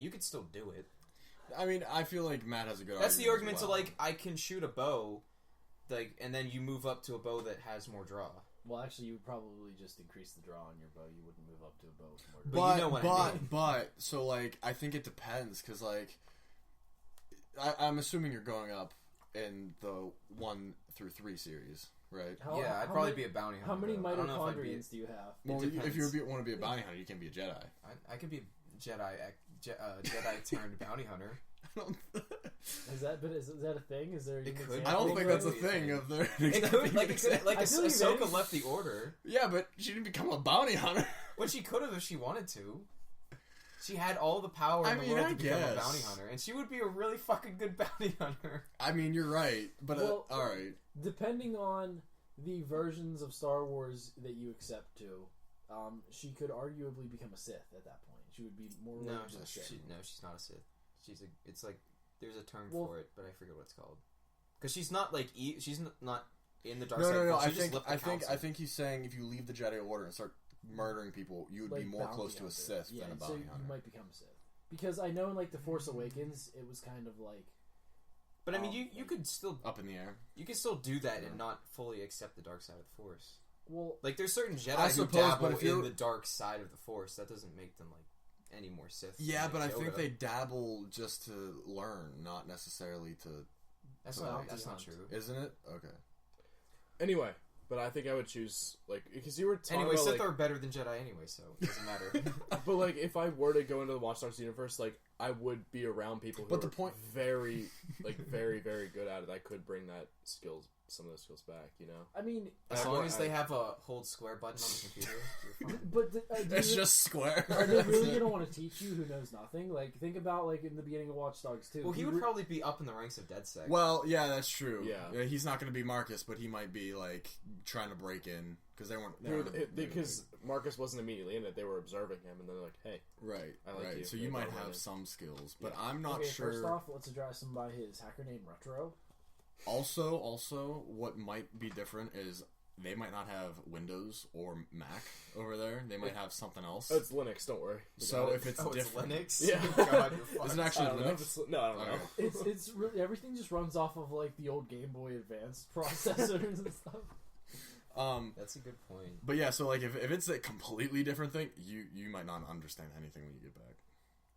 You could still do it. I mean, I feel like Matt has a good argument. That's the argument as well. to, like, I can shoot a bow, like, and then you move up to a bow that has more draw. Well, actually, you would probably just increase the draw on your bow. You wouldn't move up to a bow with more draw. But you know what I mean. But, so, like, I think it depends, because, like, I'm assuming you're going up in the 1 through 3 series, right? I'd probably be a bounty hunter. How many though. I don't know if I'd be- mitochondrians do you have? Well, It if you depends. want to be a bounty hunter, you can be a Jedi. I could be a Jedi turned bounty hunter. Is that a thing? Is there? It could. I don't think that's a Totally a thing. thing. Of the It could, like I feel like Ahsoka it left the order. Yeah, but she didn't become a bounty hunter. But she could have if she wanted to. She had all the power in the world to become a bounty hunter, and she would be a really fucking good bounty hunter. I mean, you're right, but Well, all right. Depending on the versions of Star Wars that you accept to, she could arguably become a Sith at that point. She would be more. No, related to a Sith. she's not a Sith. It's like there's a term Well- for it, but I forget what it's called. Because she's not like she's not in the dark No, side. no, no. She I just think left the council. I think he's saying if you leave the Jedi Order and start murdering people, you would be Like more bounty close to a hunter. Sith Yeah, than a so bounty you hunter. might become a Sith. Because I know in like the Force Awakens, it was kind of like. But I mean, you could still Up in the air. you can still do that and not fully accept the dark side of the Force. Well, Like there's certain Jedi I who suppose, dabble but if in you're- the dark side of the Force. That doesn't make them like any more Sith. Yeah, than but I Yoda. think they dabble just to learn, not necessarily to. That's Bounty not hunt. true. Isn't it? Okay. Anyway, but I think I would choose because you were talking Anyway, about Sith are better than Jedi anyway, so it doesn't matter. but like if I were to go into the Watch Dogs universe, like I would be around people who But the are point- very very good at it. I could bring some of those skills back, you know. I mean, As long as they have a hold square button on the computer, you're fine. but It's just square. Are they really going to want to teach you who knows nothing? Like, think about, like, in the beginning of Watch Dogs 2. Well, he would probably be up in the ranks of DedSec. Well, yeah, that's true. Yeah. He's not going to be Marcus, but he might be like trying to break in because they weren't. Because Marcus wasn't immediately in it, they were observing him, and they're like, "Hey, right, I like right. you. So you Maybe might I'll run have in. some skills, but I'm not Okay, sure. first off, let's address him by his hacker name, Retro. Also, what might be different is they might not have Windows or Mac over there. They might have something else. oh, it's Linux. Don't worry." We So got it. if it's it's different, Linux. Yeah. God, you're fucked. is it I actually don't know if Linux? it's, no, I don't know. Okay. It's really, everything just runs off of, like, the old Game Boy Advance processors and stuff. That's a good point. But yeah, so like if it's a completely different thing, you might not understand anything when you get back.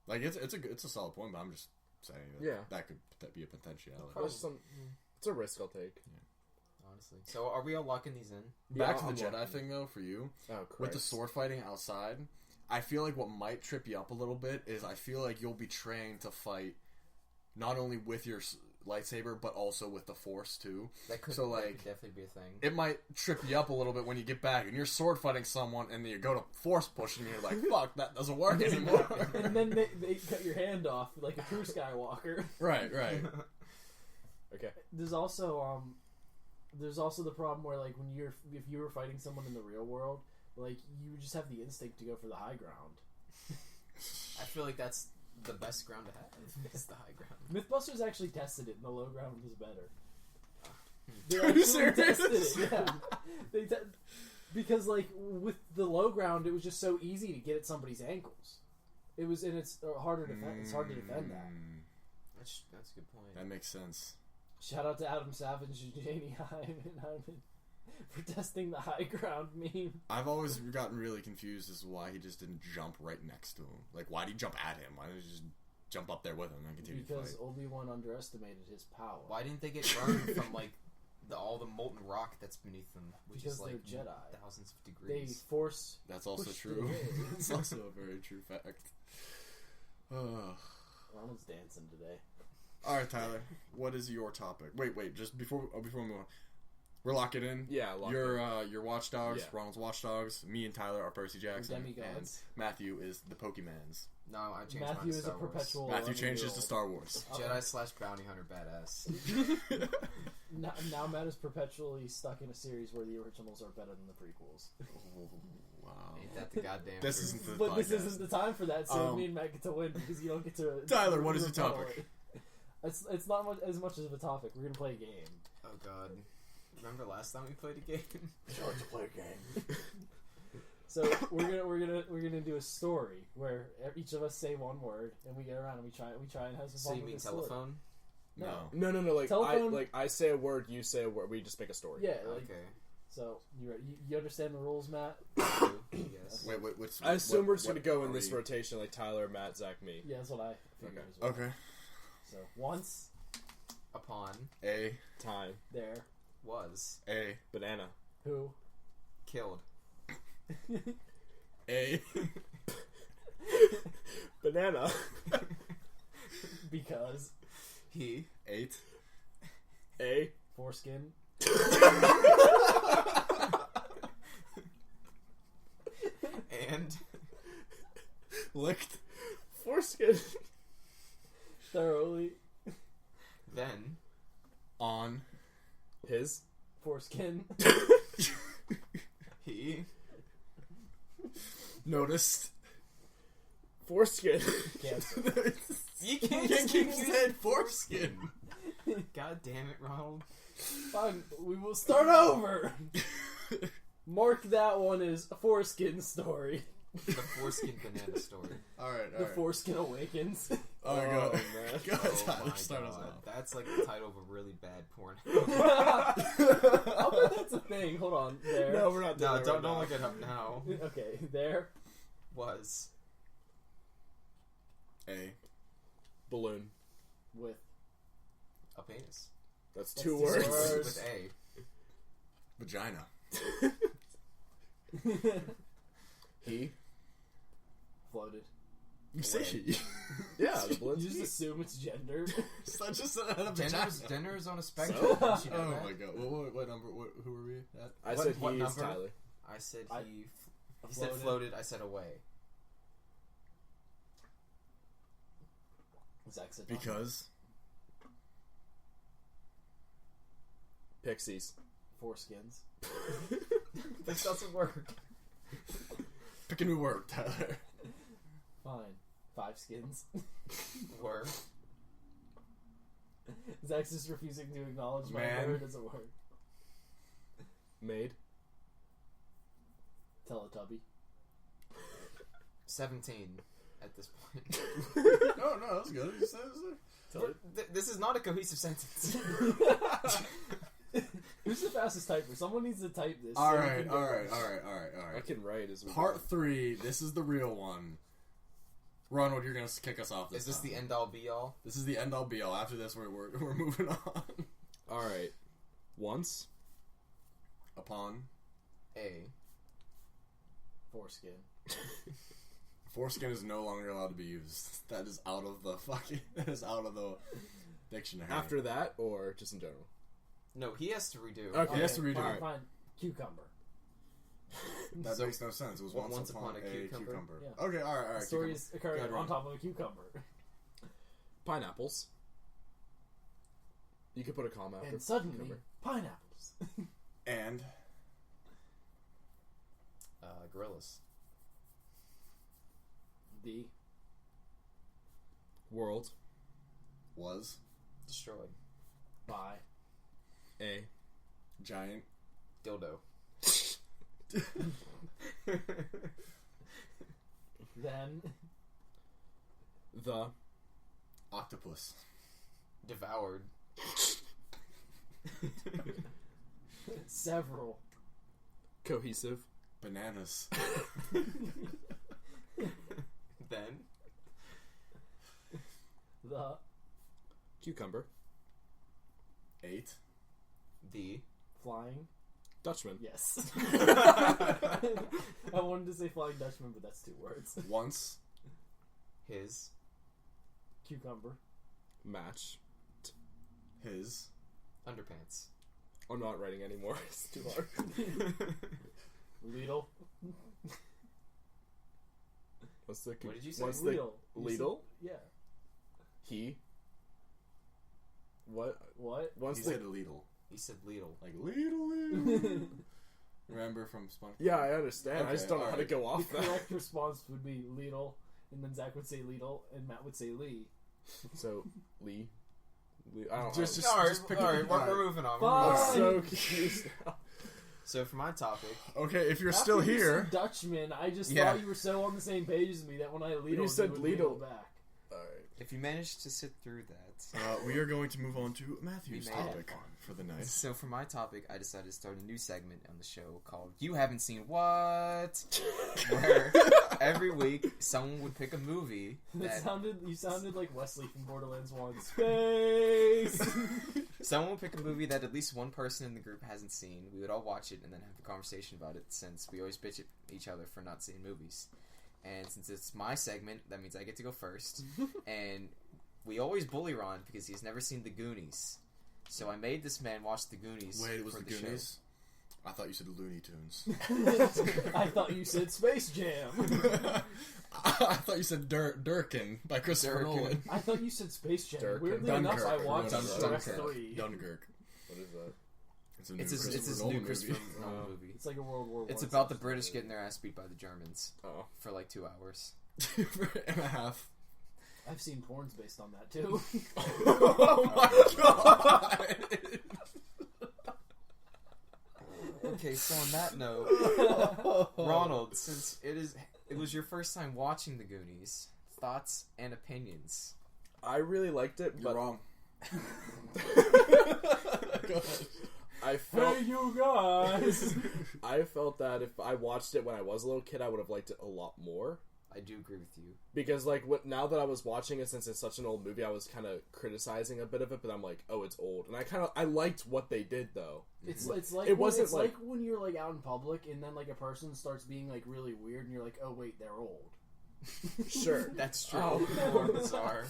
Like it's a solid point, but I'm just saying that could be a potentiality. It's a risk I'll take. Honestly. So are we all locking these in? Back to I'm the Jedi locking thing though, for you Oh, Christ. with the sword fighting outside, I feel like what might trip you up a little bit is I feel like you'll be trained to fight not only with your lightsaber but also with the Force too. That could, So, that like, could definitely be a thing. It might trip you up a little bit when you get back and you're sword fighting someone and then you go to Force push and you're like, fuck, that doesn't work anymore. And then they cut your hand off like a true Skywalker. Right. Okay. There's also the problem where, like, if you were fighting someone in the real world, like, you just have the instinct to go for the high ground. I feel like that's the best ground to have. Is the high ground. Mythbusters actually tested it, and the low ground was better. They Are you actually serious? tested it, yeah. Because, like, with the low ground, it was just so easy to get at somebody's ankles. It was, and it's harder to defend. It's hard to defend that. That's a good point. That makes sense. Shout out to Adam Savage and Janie Hyman for testing the high ground meme. I've always gotten really confused as to why he just didn't jump right next to him. Like, why did he jump at him? Why didn't he just jump up there with him and continue to Because fight? Obi-Wan underestimated his power. Why didn't they get burned from like all the molten rock that's beneath them, which Because is like they're Jedi. thousands of They degrees? force. That's also pushed true. it away. It's also a very true fact. Ronald's dancing today. All right, Tyler. What is your topic? Wait. Just before we move on, we're locking in. Yeah, lock Your Watch Dogs. Yeah. Ronald's Watch Dogs. Me and Tyler are Percy Jackson. And Demigods. Matthew is the Pokemans. No, I changed Matthew mine to is a Star Wars. perpetual. Matthew changes 11-year-old. to Star Wars. Jedi / bounty hunter badass. Now Matt is perpetually stuck in a series where the originals are better than the prequels. Oh, wow. Ain't that the goddamn This truth. isn't the But this podcast. isn't the time for that, so me and Matt get to win because you don't get to. Tyler, what is your rebuttal topic? it. It's not as much of a topic. We're gonna play a game. Oh god. Remember last time we played a game? Sure, to play a game. So we're gonna do a story where each of us say one word and we get around and we try and have some So fun. you with mean this story. telephone? No. No. Like Telephone- I say a word, you say a word. We just make a story. Yeah. Like, Okay. So you understand the rules, Matt? Yes. Wait, I assume we're just what gonna go in are this we- rotation, like Tyler, Matt, Zach, me. Yeah, that's what I figured Okay. as well. Okay. So once Upon A. Time. there, was A. Banana. who killed. A. Banana. because He 8. A. foreskin. and Licked. Foreskin. Thoroughly then On. His. foreskin. he Noticed. Foreskin. Cancer. you can't You just keep keep saying foreskin. God damn it, Ronald. Fine, we will start over. Mark that one as a foreskin story. The foreskin banana story. Alright, The foreskin awakens. Oh, Oh, go. man. Go, Oh Tyler, my start us god. off. That's like the title of a really bad porn. I'll bet that's a thing. Hold on. There. No, we're not doing No, that don't right now. look it up now. Okay, there. Was A. Balloon. With a penis. That's That's two two words. words. With A. Vagina. He. floated. You say he. Yeah, the balloon's You just he. assume it's gender. So I just said I had a vagina. Gender is on a spectrum. So? Didn't you know Oh that? my god. What number? Who were we at? I What- said what he is number? Tyler. I said I- he said floated. floated, I said away. Zach said Because. Pixies. foreskins. This doesn't work. Pick a new word, Tyler. Fine. 5 skins. Were Zach's just refusing to acknowledge my Man. word as a word. Made. Teletubby. 17 at this point. No, that's good. You said This is not a cohesive sentence. Who's the fastest typer? Someone needs to type this. All so we right. can go- I can write as we Part go. 3. This is the real one. Ronald, you're gonna kick us off. Is this time. the end all be all? This is the end all be all. After this, we're moving on. All right. Once. Upon A. Foreskin. foreskin is no longer allowed to be used. That is out of the fucking. That is out of the dictionary. After that, or just in general? No, he has to redo. Okay. He has to redo Fine, it. fine. Cucumber. That makes no sense. It was once upon a cucumber. Yeah. Okay, all right. The story cucumber. is occurring Good on one. top of a cucumber. Pineapples. You could put a comma after And suddenly, cucumber. pineapples. And Gorillas. The World. was Destroyed. by A. giant. Dildo. then The. Octopus. Devoured. several Cohesive. Bananas. Then the Cucumber. 8. the flying. Dutchman. Yes. I wanted to say Flying Dutchman, but that's 2 words. Once. his Cucumber. Match. His. underpants. I'm not writing anymore. It's too hard. Lidl. What's the? What did you say? What's the Lidl. You said- Lidl? Yeah. He. What? What? What's He the? said Lidl. He said Lidl. Like Lidl. Remember from SpongeBob? Yeah, I understand. I just don't know how to alright. go The off that. correct response would be Lidl, and then Zach would say Lidl, and Matt would say Lee. So Lee. I don't. Just Alright, pick alright, it. we're moving on. Fuck. I'm so confused now. So for my topic, Okay, if you're After still you here, said Dutchman, I just Yeah. thought you were so on the same page as me that when I Lidl, you said would wheel Lidl. back. Alright. if you manage to sit through that. we are going to move on to Matthew's We made it topic fun. for the night. So for my topic, I decided to start a new segment on the show called "You Haven't Seen What," where every week someone would pick a movie that You sounded like Wesley from Borderlands 1. Space! someone would pick a movie that at least one person in the group hasn't seen. We would all watch it and then have a conversation about it, since we always bitch at each other for not seeing movies. And since it's my segment, that means I get to go first. And we always bully Ron because he's never seen The Goonies. So I made this man watch The Goonies. Wait, it was for the the Goonies? I thought you said Looney Tunes. I thought you said Space Jam. I thought you said Durkin by Christopher Durkin. Nolan. I thought you said Space Jam. Dirk. Weirdly Dunkirk. enough, I watched Dunkirk. Shrek 3. Dunkirk. What is that? It's a new It's his Christopher new Nolan Christopher movie. Nolan movie. It's like a World War It's I about the stuff. British getting their ass beat by the Germans Oh. for like 2 hours. and a half. I've seen porns based on that too. Oh my god! Okay, so on that note, Ronald, since it was your first time watching The Goonies, thoughts and opinions. I really liked it, You're but wrong. Go ahead. I felt Hey, you guys! I felt that if I watched it when I was a little kid, I would have liked it a lot more. I do agree with you. Because now that I was watching it, since it's such an old movie, I was kind of criticizing a bit of it. But I'm like, oh, it's old, and I liked what they did though. It's like It wasn't it's like when you're like out in public and then like a person starts being like really weird and you're like, oh wait, they're old. Sure. That's true. Oh. More bizarre.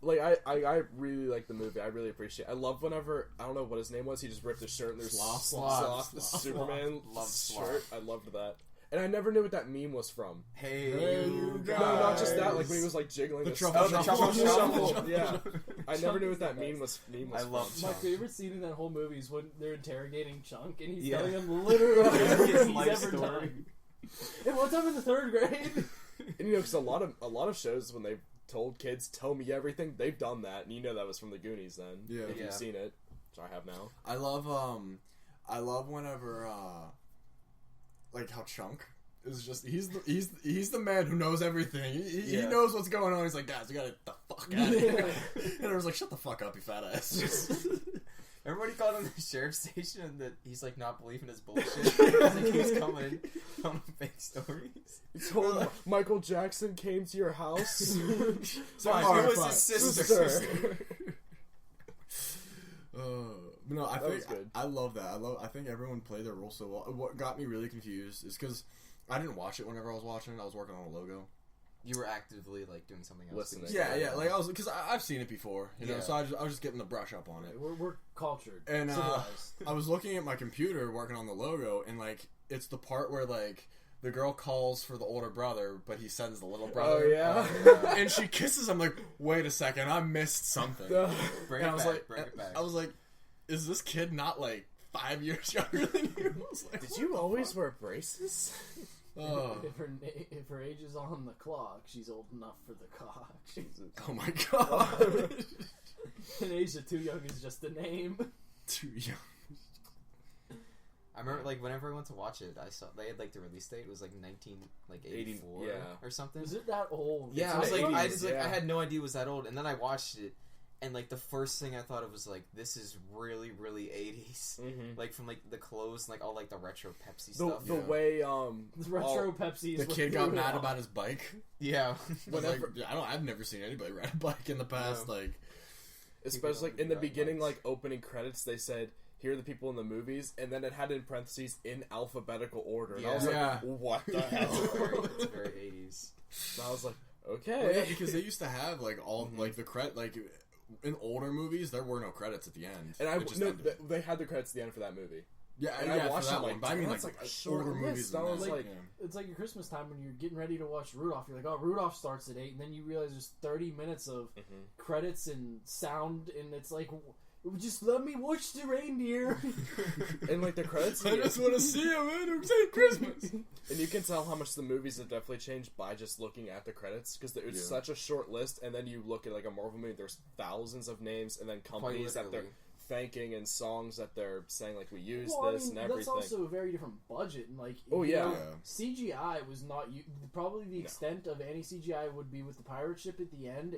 Like I really like the movie. I really appreciate it. I love whenever, I don't know what his name was, he just ripped his shirt and there's Sloth. the Sloth. Superman Love shirt. Sloth. I loved that. And I never knew what that meme was from. Hey, you guys. No, not just that. Like when he was like jiggling The the truffle Oh, the truffle shuffle. Yeah, I never knew Chunk what is that the meme was. I love from. My Chunk. favorite scene in that whole movie is when they're interrogating Chunk and he's Yeah. telling him literally everything His he's life ever story. done. And one time in the 3rd grade, And because a lot of shows when they've told kids tell me everything, they've done that, and you know that was from the Goonies. Then, Yeah. if Yeah. you've seen it, which I have now. I love whenever like how Chunk is just he's the man who knows everything. He Yeah. knows what's going on. He's like, guys, we gotta get the fuck out of here. And I was like, shut the fuck up, you fat ass. Just, Everybody called him the sheriff's station and that he's like not believing his bullshit. Like he was coming on fake stories. Told Michael Jackson came to your house. So Fine, it was fine. his sister. no, I That think was good. I love that. I think everyone played their role so well. What got me really confused is because I didn't watch it whenever I was watching it. I was working on a logo. You were actively like doing something else. Listening. Yeah, like I was because I've seen it before, you know. Yeah. So I was just getting the brush up on it. we're cultured, And civilized. I was looking at my computer working on the logo, and like it's the part where like the girl calls for the older brother, but he sends the little brother. Oh yeah. And she kisses him. Like, wait a second, I missed something. Bring And it I was back. like, Bring it back. I was like, is this kid not like 5 years younger than you? I was like, Did what you the always fuck? wear braces? Oh. If her age is on the clock, she's old enough for the cock. Oh my god. In Asia, too young is just a name. Too young. I remember like whenever I went to watch it, I saw they had like the release date was like 1984 yeah. or something. Is it that old? Yeah, I It's was like, I 80s, just like yeah. I had no idea it was that old, and then I watched it, and like the first thing I thought of was like, this is really 80s, Mm-hmm. like from like the clothes, and, like all like the retro Pepsi The stuff. the Yeah. way The retro Pepsi is The what kid threw got it mad off. about his bike. Yeah, I was like, I've never seen anybody ride a bike in the past. No. Like, especially don't in the ride beginning, bikes. like opening credits, they said, "Here are the people in the movies," and then it had in parentheses in alphabetical order. And I was Yeah. like, "What the it's hell?" it's very 80s. And I was like, well, yeah, "Okay." because they used to have like all like the credit like in older movies there were no credits at the end. And It just no, ended. they had the credits at the end for that movie. Yeah, And yeah, I watched for that it, like, one. But I mean, that's like like a short older list. movies. I than was that, like- yeah. It's like your Christmas time when you're getting ready to watch Rudolph. You're like, oh, Rudolph starts at 8, and then you realize there's 30 minutes of credits and sound, and it's like, just let me watch the reindeer. And like the credits, I just want to see him, man. Say Christmas. and you can tell how much the movies have definitely changed by just looking at the credits because it's Yeah. such a short list. And then you look at like a Marvel movie, there's thousands of names, and then companies that they're literally. thanking and songs that they're saying like we use Well, this and that's everything. also a very different budget, and like Oh, yeah. CGI was not probably the extent of any CGI would be with the pirate ship at the end.